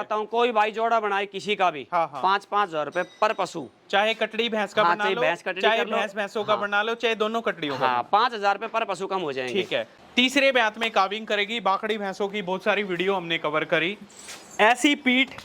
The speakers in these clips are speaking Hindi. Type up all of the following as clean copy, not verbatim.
कहता हूँ कोई भाई जोड़ा बनाए किसी का भी 5-5 हजार रुपए पर पशु, चाहे कटड़ी भैंस का बना लो, चाहे भैंस भैंसों का बना लो, चाहे दोनों कटड़ियों का। 5 हजार रुपए पर पशु कम हो जाएंगे। ठीक है। तीसरे ब्यात में काविंग करेगी। बाखड़ी भैंसों की बहुत सारी वीडियो हमने कवर करी। ऐसी पीठ,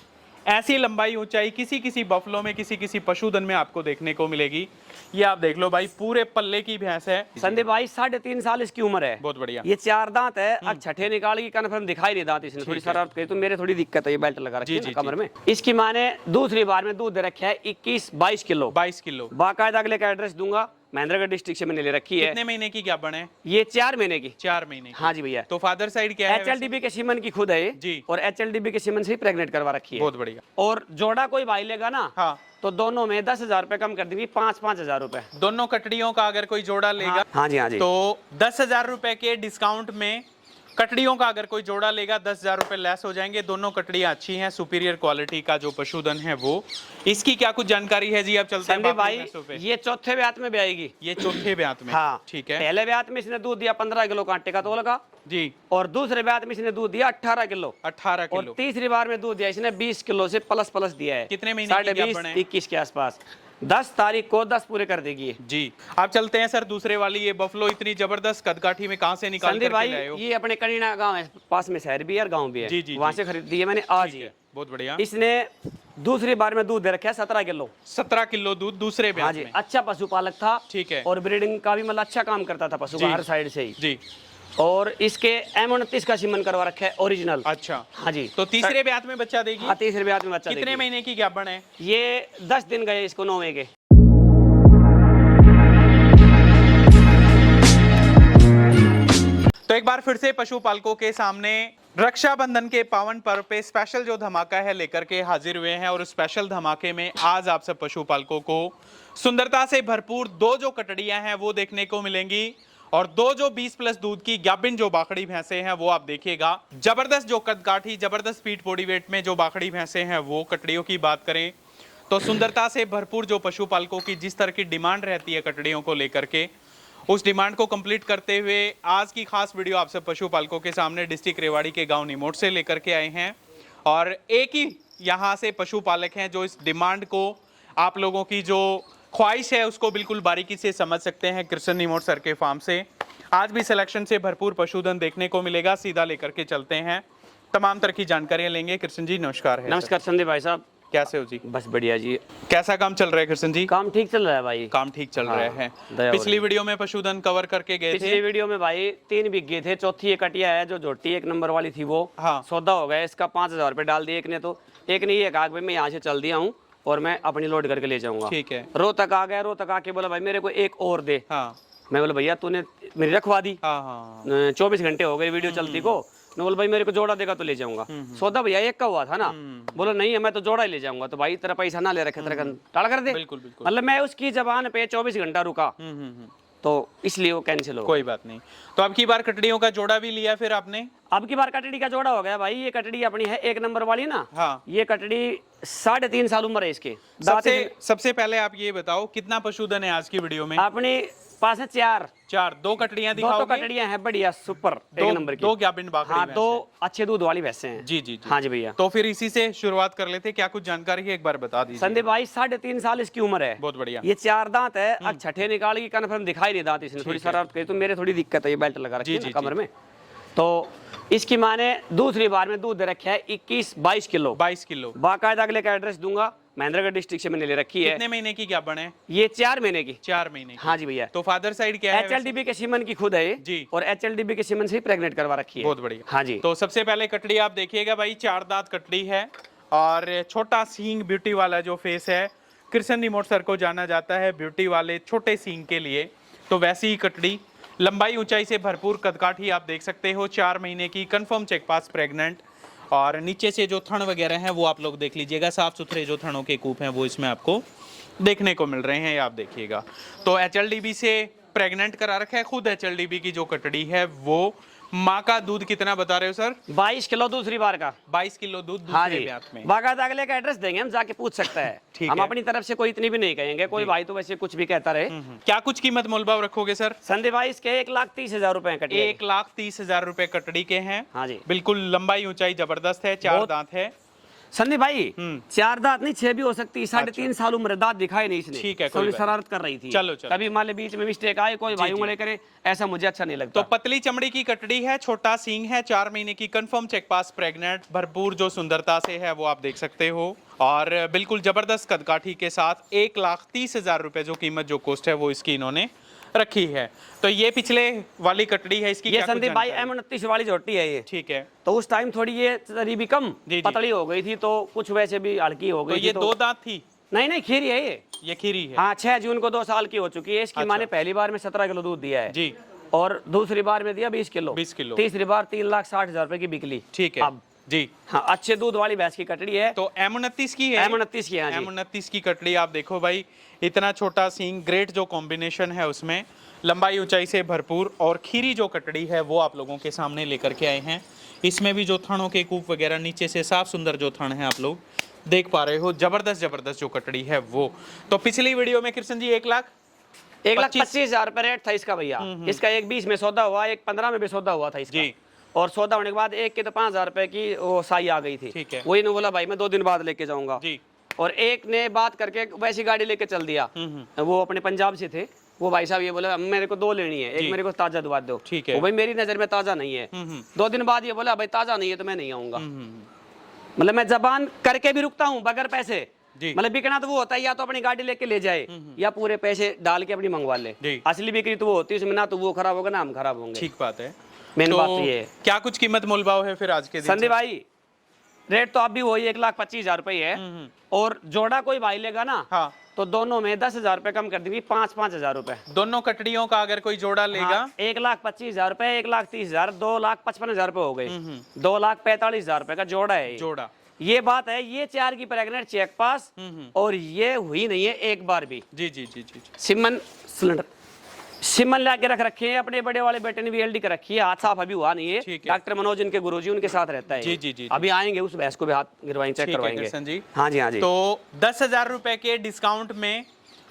ऐसी लंबाई ऊंचाई किसी किसी बफलों में, किसी किसी पशुधन में आपको देखने को मिलेगी। ये आप देख लो भाई, पूरे पल्ले की भैंस है। संदीप भाई 3.5 साल इसकी उम्र है। बहुत बढ़िया। ये 4 दांत है। अब छठे निकाल की कन्फर्म दिखाई नहीं दांत इसने, थोड़ी शरारत करी तो मेरे थोड़ी दिक्कत है, ये बेल्ट लगा रखी है कमर में। इसकी माँ ने दूसरी बार में दूध दे रखा है 21-22 किलो। 22 किलो। बाकायदा अगले का एड्रेस दूंगा, महेंद्रगढ़ डिस्ट्रिक्ट से मैंने ले रखी है। कितने महीने की गाभण है ये? 4 महीने की। 4 महीने की। हाँ जी भैया। तो फादर साइड क्या है? HLDB के सीमन की खुद है ये जी। और HLDB के सीमन से ही प्रेग्नेंट करवा रखी है। बहुत बढ़िया। और जोड़ा कोई भाई लेगा ना, हाँ, तो दोनों में 10 हजार रुपए कम कर देंगे, 5-5 हजार रुपए दोनों कटड़ियों का अगर कोई जोड़ा लेगा। हाँ जी, हाँ जी। तो 10,000 रुपए के डिस्काउंट में कटड़ियों का अगर कोई जोड़ा लेगा 10,000 रुपए लेस हो जाएंगे। दोनों कटड़ियां अच्छी हैं, सुपीरियर क्वालिटी का जो पशुधन है वो। इसकी क्या कुछ जानकारी है जी? आप चलते हैं भाई पे। ये चौथे ब्यात में भी आएगी। ये चौथे ब्यात में? हाँ ठीक है। पहले ब्यात में इसने दूध दिया 15 किलो कांटे का तोल का जी, और दूसरे ब्यात में इसने दूध दिया 18 किलो। 18 किलो। और तीसरी बार में दूध दिया इसने 20 किलो से प्लस दिया है। कितने महीने की गाभण है? 21 के आसपास। 10 तारीख को 10 पूरे कर देगी जी। आप चलते हैं सर दूसरे वाली। ये बफलो इतनी जबरदस्त कदकाठी में कहां से निकाल कर भाई लाए हो? ये अपने करीना गांव है, पास में शहर भी है और गांव भी है। जी, जी, वहां से खरीद दी है मैंने आज ही। बहुत बढ़िया। इसने दूसरी बार में दूध दे रखा है 17 किलो। 17 किलो दूध दूसरे हाँ ब्याज जी। में। अच्छा पशुपालक था। ठीक है। और ब्रीडिंग का भी मतलब अच्छा काम करता था पशु का हर साइड से ही जी। और इसके M29 का सीमन करवा रखा है ओरिजिनल। अच्छा। हाँ जी। तो तीसरे ब्यात में बच्चा देगी? हाँ तीसरे ब्यात में बच्चा देगी। कितने महीने की गाभण है? ये 10 दिन गए इसको 9वें के। तो एक बार फिर से पशुपालकों के सामने रक्षाबंधन के पावन पर्व पे स्पेशल जो धमाका है लेकर के हाजिर हुए हैं। और स्पेशल धमाके में आज आप सब पशुपालकों को सुंदरता से भरपूर 2 जो कटड़ियां हैं वो देखने को मिलेंगी और 2 जो 20+ दूध की गाभिन जो बाखड़ी भैंसे हैं वो आप देखिएगा। जबरदस्त जो कदकाठी, जबरदस्त पीठ बॉडी वेट में जो बाखड़ी भैंसे हैं वो। कटड़ियों की बात करें तो सुंदरता से भरपूर जो पशुपालकों की जिस तरह की डिमांड रहती है कटड़ियों को लेकर के, उस डिमांड को कंप्लीट करते हुए आज की खास वीडियो आप सब पशुपालकों के सामने डिस्ट्रिक्ट रेवाड़ी के गांव निमोट से लेकर के आए हैं। और एक ही यहां से पशुपालक हैं जो इस डिमांड को, आप लोगों की जो ख्वाहिश है उसको बिल्कुल बारीकी से समझ सकते हैं। कृष्ण निमोट सर के फार्म से आज भी सिलेक्शन से भरपूर पशुधन देखने को मिलेगा। सीधा लेकर के चलते हैं, तमाम तरह की जानकारियां लेंगे। कृष्ण जी नमस्कार है। नमस्कार संदीप भाई साहब, कैसे हो जी? बस बढ़िया जी। कैसा काम चल रहा है कृष्ण जी? काम ठीक चल रहा है भाई। काम ठीक चल रहा है। पिछली वीडियो में पशुधन कवर करके गए थे। पिछली वीडियो में भाई 3 बिघे थे, चौथी एक कटिया है जो झोटी 1 नंबर वाली थी वो। हाँ। सौदा हो गया इसका 5,000 रुपए डाल दिए एक ने, तो एक ने ये कहा भाई मैं यहाँ से चल दिया हूँ और मैं अपनी लोड करके ले जाऊंगा। ठीक है। रोहतक आ गया, रोहतक आके बोला भाई मेरे को एक और दे। हाँ। मैं बोला भैया तूने मेरी रखवा दी। हाँ। 24 घंटे हो गए वीडियो चलती को। मैं बोला भाई मेरे को जोड़ा देगा तो ले जाऊंगा। सौदा भैया एक का हुआ था ना। बोलो नहीं है मैं तो जोड़ा ही ले जाऊंगा। तो भाई तेरा पैसा ना ले रखे, तेरा टाल कर दे। बिल्कुल बिल्कुल। मतलब मैं उसकी जबान पे 24 घंटा रुका तो इसलिए वो कैंसिल हो। कोई बात नहीं। तो अब की बार कटड़ियों का जोड़ा भी लिया फिर आपने? अब की बार कटड़ी का जोड़ा हो गया भाई। ये कटड़ी अपनी है 1 नंबर वाली ना। हाँ। ये कटड़ी 3.5 साल उम्र है इसके। सबसे पहले आप ये बताओ कितना पशुधन है आज की वीडियो में? अपने पास है 4। 2 कटड़ियां दो दिखाओगे? तो कटड़ियां हैं बढ़िया सुपर 1 नंबर की। 2 गाभिन बाखड़ी हाँ, भैंस 2 हैं। अच्छे दूध वाली भैंसे हैं। जी जी जी। हाँ जी भैया। तो फिर इसी से शुरुआत कर लेते। क्या कुछ जानकारी है एक बार बता दीजिए। संदीप भाई 3.5 साल इसकी उम्र है। बहुत बढ़िया। ये 4 दांत है। अब छठे निकाल की कन्फर्म दिखाई नहीं दांत इसने, थोड़ी शरारत करी तो मेरे थोड़ी दिक्कत है, ये बेल्ट लगा रखी है कमर में। तो इसकी माँ ने दूसरी बार में दूध दे रखा है 21-22 किलो। 22 किलो। बाकायदा अगले का एड्रेस दूंगा, महेंद्रगढ़ डिस्ट्रिक्ट से मैंने ले रखी है। कितने महीने की गाभण है? ये 4 महीने की। 4 महीने की। हाँ जी भैया। तो फादर साइड क्या है? HLDB के सीमन की खुद है जी। और HLDB के सीमन से ही प्रेग्नेंट करवा रखी है। बहुत बढ़िया। हाँ जी। तो सबसे पहले कटड़ी आप देखिएगा भाई, 4 दांत कटड़ी है और छोटा सींग ब्यूटी वाला जो फेस है। कृष्ण निमोट सर को जाना जाता है ब्यूटी वाले छोटे सींग के लिए, तो वैसी ही कटड़ी, लंबाई ऊंचाई से भरपूर कदकाठी आप देख सकते हो। 4 महीने की, कंफर्म चेक पास प्रेग्नेंट। और नीचे से जो थन वगैरह हैं वो आप लोग देख लीजिएगा, साफ सुथरे जो थनों के कूप हैं वो इसमें आपको देखने को मिल रहे हैं, ये आप देखिएगा। तो HLDB से प्रेग्नेंट करा रखा है खुद। HLDB की जो कटड़ी है वो। माँ का दूध कितना बता रहे हो सर? 22 किलो दूसरी बार का। 22 किलो दूध हाँ दूसरे जी। ब्यात में। बाकायदा अगले का एड्रेस देंगे, हम जाके पूछ सकते हैं। हम अपनी तरफ से कोई इतनी भी नहीं कहेंगे, कोई भाई तो वैसे कुछ भी कहता रहे। क्या कुछ कीमत मोलभाव रखोगे सर? संदीप भाई इसके 1,30,000 रुपए कटड़ी। 1,30,000 रुपए कटड़ी के हैं। हाँ जी। बिल्कुल लंबाई ऊंचाई जबरदस्त है, 4 दांत है। संदीप भाई 4 दांत नहीं 6 भी हो सकती है। 3.5 साल उम्र, दांत दिखाए नहीं इसने। ठीक है, थोड़ी शरारत कर रही थी। चलो। कभी मान ले बीच में मिस्टेक आए, कोई भाई उंगली करे, ऐसा मुझे अच्छा नहीं लगता। तो पतली चमड़ी की कटड़ी है, छोटा सींग है, 4 महीने की कंफर्म चेक पास, प्रेग्नेंट, भरपूर जो सुंदरता से है वो आप देख सकते हो। और बिल्कुल जबरदस्त कदकाठी के साथ 1,30,000 रुपए जो कीमत, जो कॉस्ट है वो इसकी इन्होंने रखी है। तो ये पिछले वाली कटड़ी है, इसकी ये क्या संदीप भाई M29 वाली झोटी है ये। ठीक है। तो उस टाइम थोड़ी ये तरी भी कम पतली हो गई थी, तो कुछ वैसे भी हल्की हो गई तो ये थी। 2 दांत थी? नहीं खीरी है ये खीरी है। हाँ, 6 जून को 2 साल की हो चुकी है। इसकी माँ ने पहली बार में 17 किलो दूध दिया है जी, और दूसरी बार में दिया 20 किलो। तीसरी बार 3,60,000 रुपए की बिकली। ठीक है अब जी। हाँ, अच्छे दूध वाली भैंस की कटड़ी है। तो M29 की है। M29 की है। M29 की कटड़ी आप देखो भाई, इतना छोटा सींग, ग्रेट जो कॉम्बिनेशन है उसमें, लंबाई ऊंचाई से भरपूर, और खीरी जो कटड़ी है वो आप लोगों के सामने लेकर के आए हैं। इसमें भी जो थनों के कूप वगैरह नीचे से साफ सुंदर जो थन है आप लोग देख पा रहे हो। जबरदस्त जो कटड़ी है वो। तो पिछली वीडियो में कृष्ण जी 1,25,000 रुपए रेट था इसका भैया। इसका एक 20 में सौदा हुआ, एक 15 में भी सौदा हुआ था इसका। और सौदा होने के बाद एक के तो 5,000 रुपए की वो साई आ गई थी। ठीक है। वही ने बोला भाई मैं 2 दिन बाद लेके जाऊंगा जी। और एक ने बात करके वैसी गाड़ी लेके चल दिया। वो अपने पंजाब से थे। वो भाई साहब ये बोला मेरे को 2 लेनी है, एक मेरे को ताजा दुआ दो। ठीक है। वो भाई मेरी नजर में ताजा नहीं है। 2 दिन बाद ये बोला भाई ताजा नहीं है तो मैं नहीं आऊंगा। मतलब मैं जबान करके भी रुकता हूँ बगैर पैसे। मतलब बिकना तो वो होता है या तो अपनी गाड़ी लेके ले जाए या पूरे पैसे डाल के अपनी मंगवा ले। असली बिक्री तो वो होती है, उसमें ना तो वो खराब होगा ना हम खराब होंगे। ठीक बात है। मेन तो बात तो ये है। क्या कुछ कीमत मोल भाव है फिर आज के दिन? संदीप भाई रेट तो अभी वही 1,25,000 रुपए है। और जोड़ा कोई भाई लेगा ना, हाँ, तो दोनों में 10,000 रुपए कम कर देंगे, 5,000 रुपए दोनों कटड़ियों का अगर कोई जोड़ा लेगा। हाँ, 1,25,000 रुपए, 1,30,000, 2,55,000 रुपए हो गए। 2,45,000 रुपए का जोड़ा है। जोड़ा ये बात है। ये 4 की प्रेग्नेंट चेक पास और ये हुई नहीं है एक बार भी। जी। सिमन सिलेंडर सिमन ला के रख रखे हैं। अपने बड़े वाले बेटे ने भी LD कर रखी है। हाथ साफ अभी हुआ नहीं है। डॉक्टर मनोज इनके गुरुजी उनके साथ रहता है। जी। अभी आएंगे, उस भैंस को भी हाथ गिरवाएंगे, चेक करवाएंगे। हाँ जी। तो 10,000 रुपए के डिस्काउंट में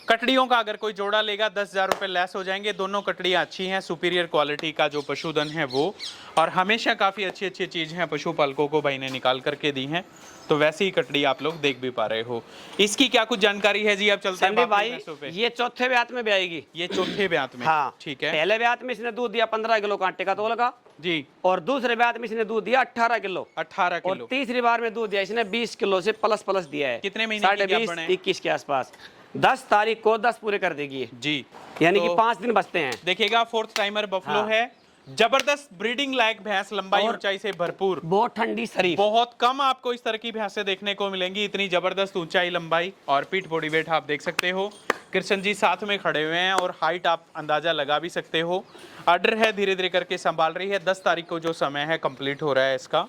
कटड़ियों का अगर कोई जोड़ा लेगा 10,000 रुपए लेस हो जाएंगे। दोनों कटड़ियां अच्छी हैं, सुपीरियर क्वालिटी का जो पशुधन है वो, और हमेशा काफी अच्छी चीज हैं पशुपालकों को भाई ने निकाल करके दी हैं। तो वैसी ही कटड़ी आप लोग देख भी पा रहे हो। इसकी क्या कुछ जानकारी है जी? आप चलते हैं भाई। ये चौथे ब्यात में भी आएगी। ये चौथे ब्यात में? हाँ, ठीक है। पहले ब्यात में इसने दूध दिया 15 किलो कांटे का तोल का जी, और दूसरे ब्यात में इसने दूध दिया 18 किलो। और तीसरी बार में दूध दिया इसने 20 किलो से प्लस दिया है। कितने महीने की गैप है? 21 के आसपास। 10 तारीख को 10 पूरे कर देगी जी, यानी कि 5 दिन बचते हैं। देखिएगा 4th टाइमर बफलो है। जबरदस्त ब्रीडिंग लायक भैंस, लंबाई ऊंचाई से भरपूर, बहुत ठंडी शरीफ। बहुत कम आपको इस तरह की भैंसें देखने को मिलेंगी। इतनी जबरदस्त ऊंचाई, लंबाई और पीठ बॉडी वेट आप देख सकते हो। कृष्ण जी साथ में खड़े हुए हैं और हाइट आप अंदाजा लगा भी सकते हो। ऑर्डर है, धीरे धीरे करके संभाल रही है। 10 तारीख को जो समय है कंप्लीट हो रहा है इसका।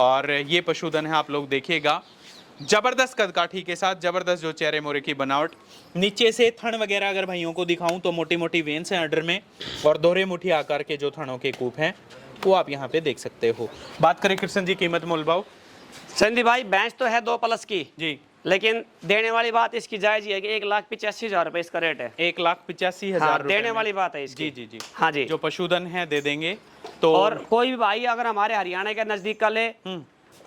और ये पशुधन है, आप लोग देखिएगा जबरदस्त कदकाठी के साथ, जबरदस्त जो चेहरे मोरे की बनावट। नीचे से थन वगैरह अगर भाइयों को दिखाऊं तो मोटी मोटी वेन्स हैं ऑर्डर में, और दोहरे मुट्ठी आकार के जो थनों के कूप हैं वो आप यहाँ पे देख सकते हो। बात करें कृष्ण जी कीमत मोल भाव? संदीप भाई भैंस तो है 2+ की जी, लेकिन देने वाली बात इसकी जायज है कि 1,85,000 रुपए इसका रेट है। 1,85,000 हाँ, देने वाली बात है इसकी। जी। हाँ जी, जो पशुधन है दे देंगे। तो और कोई भी भाई अगर हमारे हरियाणा के नजदीक का ले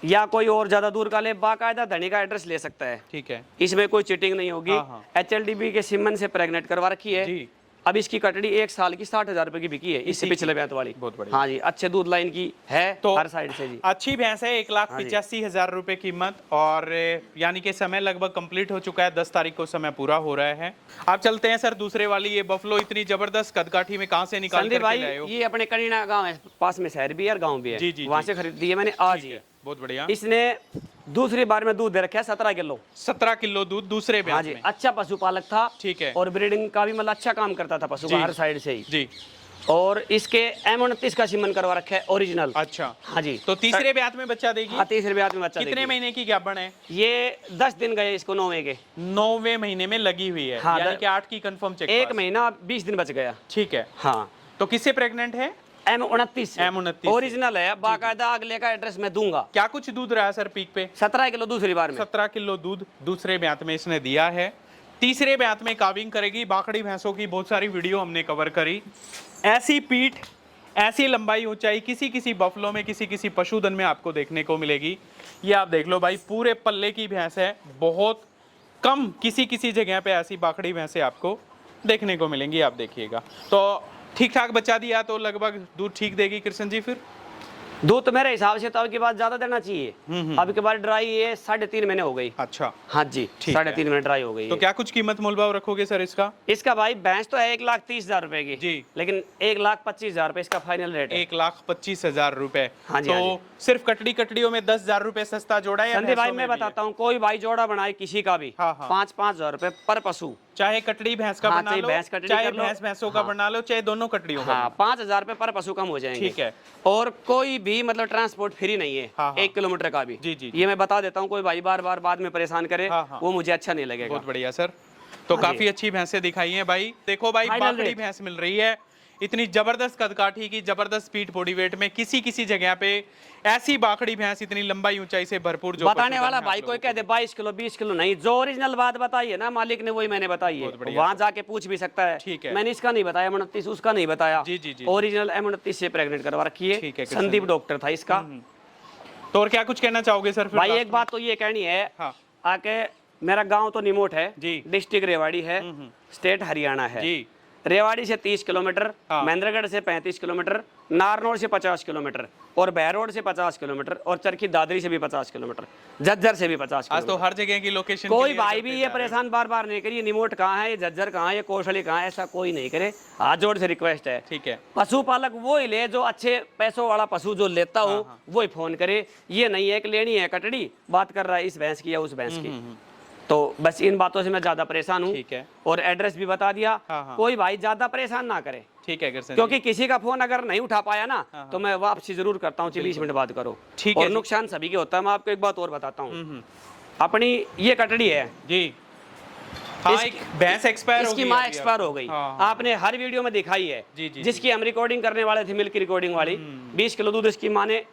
या कोई और ज्यादा दूर का ले, बाकायदा धनी का एड्रेस ले सकता है। ठीक है, इसमें कोई चीटिंग नहीं होगी। हाँ। HLDB के सिमन से प्रेग्नेंट करवा रखी है जी। अब इसकी कटड़ी 1 साल की 60,000 रुपए की बिकी है, इससे पिछले ब्यात वाली। बहुत बढ़िया। हाँ जी, अच्छे दूध लाइन की है तो हर साइड से जी। अच्छी भैंस है। 1,85,000 रुपए कीमत, और यानी कि समय लगभग कंप्लीट हो चुका है। 10 तारीख को समय पूरा हो रहा है। आप चलते हैं सर दूसरे वाली। ये बफलो इतनी जबरदस्त कदकाठी में कहाँ से निकाल कर भाई लाए हो? ये अपने करीना गाँव है, पास में शहर भी है और गाँव भी है। जी, वहाँ से खरीदी है मैंने आज ही। बहुत बढ़िया। इसने दूसरी बार में दूध दे रखा है 17 किलो। 17 किलो दूध दूसरे ब्यात में। अच्छा पशुपालक था। ठीक है। और ब्रीडिंग का भी मतलब अच्छा काम करता था पशु का हर साइड से ही जी। और इसके M29 का सीमन करवा रखा है ओरिजिनल। अच्छा, हाँ जी। तो तीसरे ब्यात में बच्चा देगी? हाँ, तीसरे ब्यात में बच्चा। कितने महीने की ज्ञापन है? ये 10 दिन गए इसको 9वें के। 9वें महीने में लगी हुई है। हाँ, यानी कि 8 की कंफर्म चेक। 1 महीना 20 दिन बच गया। ठीक है। हाँ, तो किससे प्रेग्नेंट है? M29 ओरिजिनल है। बाकायदा अगले का एड्रेस मैं दूंगा। क्या कुछ दूध रहा है सर पीक पे? 17 किलो दूसरी बार में। 17 किलो दूध दूसरे ब्यात में इसने दिया है। तीसरे ब्यात में काविंग करेगी। बाकड़ी भैंसों की बहुत सारी वीडियो हमने कवर करी। ऐसी पीठ, ऐसी लंबाई ऊंचाई किसी किसी बफलों में, किसी किसी पशुधन में आपको देखने को मिलेगी। ये आप देख लो भाई, पूरे पल्ले की भैंस है। बहुत कम किसी किसी जगह पे ऐसी बाखड़ी भैंसें आपको देखने को मिलेंगी। आप देखिएगा तो ठीक ठाक बच्चा दिया तो लगभग दूध ठीक देगी कृष्ण जी। फिर दूध तो मेरे हिसाब से तो अब की बात ज्यादा देना चाहिए। अब के बाद ड्राई ये 3.5 महीने हो गई। अच्छा, हाँ जी, 3.5 महीने ड्राई हो गई। तो क्या कुछ कीमत मोल भाव रखोगे सर इसका? इसका भाई भैंस तो है 1,30,000 रुपए की जी, लेकिन 1,25,000 रुपए इसका फाइनल रेट है। 1,25,000 रुपए। हाँ जी, तो हाँ जी। सिर्फ कटड़ियों में 10,000 रुपए सस्ता जोड़ा है। संदीप भाई मैं बताता हूँ, कोई भाई जोड़ा बनाए किसी का भी 5,000 रुपए पर पशु, चाहे कटड़ी भैंस का हाँ, बना चाहे लो, भैंस कटड़ी चाहे कर लो, भैंस भैंसों का हाँ, बना लो, चाहे दोनों कटड़ियों का। हाँ, 5,000 रुपए पर पशु कम हो जाएंगे। ठीक है। और कोई भी मतलब ट्रांसपोर्ट फ्री नहीं है। हाँ, हाँ। 1 किलोमीटर का भी। जी, जी, ये मैं बता देता हूँ, कोई भाई बार बार बाद में परेशान करे, हाँ, हाँ। वो मुझे अच्छा नहीं लगेगा। बहुत बढ़िया सर। तो हाँ काफी जी। अच्छी भैंसें दिखाई हैं भाई। देखो भाई, फाइनल बाकड़ी रेट। भैंस मिल रही है इतनी जबरदस्त कदकाठी की, जबरदस्त स्पीड बॉडी वेट में। किसी किसी जगह पे ऐसी बाकड़ी भैंस इतनी लंबाई ऊंचाई से भरपूर जो बताने वाला भाई कोई कह दे 22 किलो 20 किलो नहीं, जो ओरिजिनल बात बताई है ना मालिक ने वही मैंने बताई है। वहां जाके पूछ भी सकता है। ठीक है। मैंने इसका नहीं बताया, 29 उसका नहीं बताया। जी, जी, जी। ओरिजिनल M29 से प्रेग्नेंट करवा रखी ठीक है। है, संदीप डॉक्टर था इसका। तो और क्या कुछ कहना चाहोगे सर? फिर भाई लास्ट एक बात तो ये कहनी है, हाँ। आके मेरा गांव तो निमोट है जी। डिस्ट्रिक्ट रेवाड़ी है, स्टेट हरियाणा है। जी। रेवाड़ी से 30 किलोमीटर, हाँ। महेंद्रगढ़ से 35 किलोमीटर, नारनौल से 50 किलोमीटर और बहरोड से 50 किलोमीटर और चरखी दादरी से भी 50 किलोमीटर, झज्जर से भी 50 आज तो किलोमीटर। हर जगह की लोकेशन कोई भाई भी ये परेशान बार बार नहीं करिए, निमोट कहाँ है, ये झज्जर कहाँ है, ये कौशली कहाँ है, ऐसा कोई नहीं करे। हाथ जोड़ से रिक्वेस्ट है। ठीक है। पशुपालक वो ही ले जो अच्छे पैसों वाला पशु जो लेता हो, वो ही फोन करे। ये नहीं है कि लेनी है कटड़ी, बात कर रहा है इस भैंस की या उस भैंस की। तो बस इन बातों से मैं ज्यादा परेशान हूँ। ठीक है। और एड्रेस भी बता दिया। कोई भाई ज्यादा परेशान ना करे। ठीक है कृष्ण जी। क्योंकि किसी का फोन अगर नहीं उठा पाया ना तो मैं वापसी जरूर करता हूँ, 20 मिनट बाद करो। ठीक है और जी। नुकसान सभी के होता है। मैं आपको एक बात और बताता हूँ, अपनी ये कटड़ी है जी। हाँ, एक भैंस एक्सपायर हो इसकी गई माँ अभी एक्सपायर हो आपकी। गई। हाँ। आपने हर वीडियो में दिखाई है। जी, जी, जिसकी हम रिकॉर्डिंग करने वाले थे, मिल्क रिकॉर्डिंग वाली, 20 किलो दूध इसकी माँ ने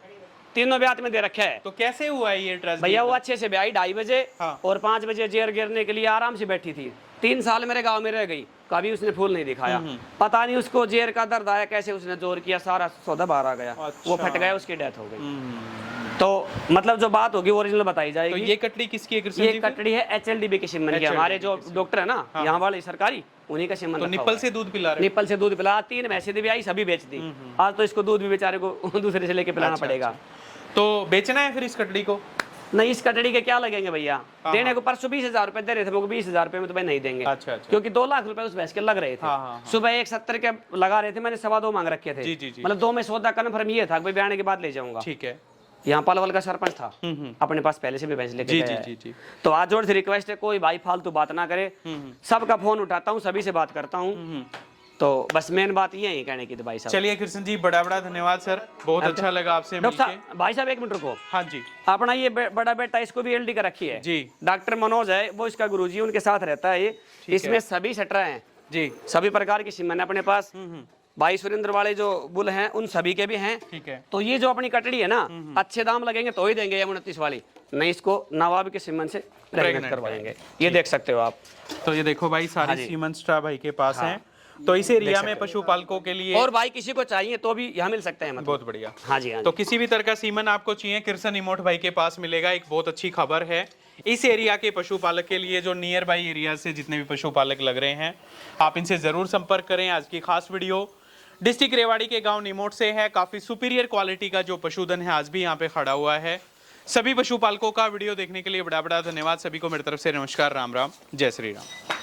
तीनों ब्यात में दे रखा है। तो कैसे हुआ ये ट्रेजेडी? भैया वो अच्छे से ब्याई 2:30 बजे हाँ। और 5 बजे जेर गिरने के लिए आराम से बैठी थी। 3 साल मेरे गांव में रह गई, कभी उसने फूल नहीं दिखाया। पता नहीं उसको जेर का दर्द आया, कैसे उसने जोर किया, सारा सौदा बाहर आ गया। अच्छा। वो फट गया, उसकी डेथ हो गई। तो मतलब जो बात होगी ओरिजिनल बताई तो जाएगी। ये कटड़ी किसकी है कृष्ण ये जी? कटड़ी है HLDB की सिमन की। हमारे जो डॉक्टर है ना यहाँ वाले सरकारी, उन्हीं का सिमन। तो निप्पल से दूध पिला रहे? निप्पल से दूध पिला, 3 भैंसे दी ब्याई, सभी बेच दी। आज तो इसको दूध भी बेचारे को दूसरे से लेके पिलाना पड़ेगा। तो बेचना है फिर इस कटड़ी को? नहीं, इस कटड़ी के क्या लगेंगे भैया? देने को परसों 20,000 रुपए दे रहे थे, मुझे 20,000 रुपए में तो भाई नहीं देंगे। अच्छा। क्योंकि 2 लाख रुपए उस भैंस के लग रहे थे। सुबह 170 के लगा रहे थे, मैंने 2.25 मांग रखे थे। जी, जी, जी। मतलब 2 में सौदा कन्फर्म ये था कि भाई ब्याने के बाद ले जाऊंगा। ठीक है। यहाँ पलवल का सरपंच था, अपने पास पहले से भी भैंस लेके जी, गया जी, है। जी। तो आज जोर से रिक्वेस्ट है, कोई भाई फालतू बात ना करे। सबका फोन उठाता हूँ, सभी से बात करता हूँ। तो बस मेन बात ये है कहने की। तो भाई साहब चलिए कृष्ण जी, बड़ा बड़ा धन्यवाद सर, बहुत अच्छा लगा आपसे डॉक्टर मिलके। साहब, भाई साहब 1 मिनट रुको। हाँ जी। अपना ये बड़ा बेटा, इसको भी LD का रखी है जी। डॉक्टर मनोज है, वो इसका गुरुजी, उनके साथ रहता है ये। इसमें सभी सटरा हैं जी, सभी प्रकार की सिमन है अपने पास। भाई सुरेंद्र वाले जो बुल हैं उन सभी के भी हैं। ठीक है। तो ये जो अपनी कटड़ी है ना, अच्छे दाम लगेंगे तो ही देंगे। ये 29 वाली नहीं, इसको नवाब के सिमन से प्रेग्नेंट करवाएंगे। ये देख सकते हो आप। तो ये देखो भाई, हाँ सारी जी। सीमन स्ट्रा भाई के पास हैं। तो इस एरिया में पशुपालकों के लिए, और भाई किसी को चाहिए तो भी यहाँ मिल सकते हैं मतलब। बहुत बढ़िया। हाँ जी, हाँ तो जी। किसी भी तरह का सीमन आपको चाहिए, कृष्ण इमोट भाई के पास मिलेगा। एक बहुत अच्छी खबर है इस एरिया के पशुपालक के लिए, जो नियर बाई एरिया से जितने भी पशुपालक लग रहे हैं, आप इनसे जरूर संपर्क करें। आज की खास वीडियो डिस्ट्रिक्ट रेवाड़ी के गांव निमोट से है। काफी सुपीरियर क्वालिटी का जो पशुधन है आज भी यहाँ पे खड़ा हुआ है। सभी पशुपालकों का वीडियो देखने के लिए बड़ा बड़ा धन्यवाद। सभी को मेरी तरफ से नमस्कार, राम राम, जय श्री राम।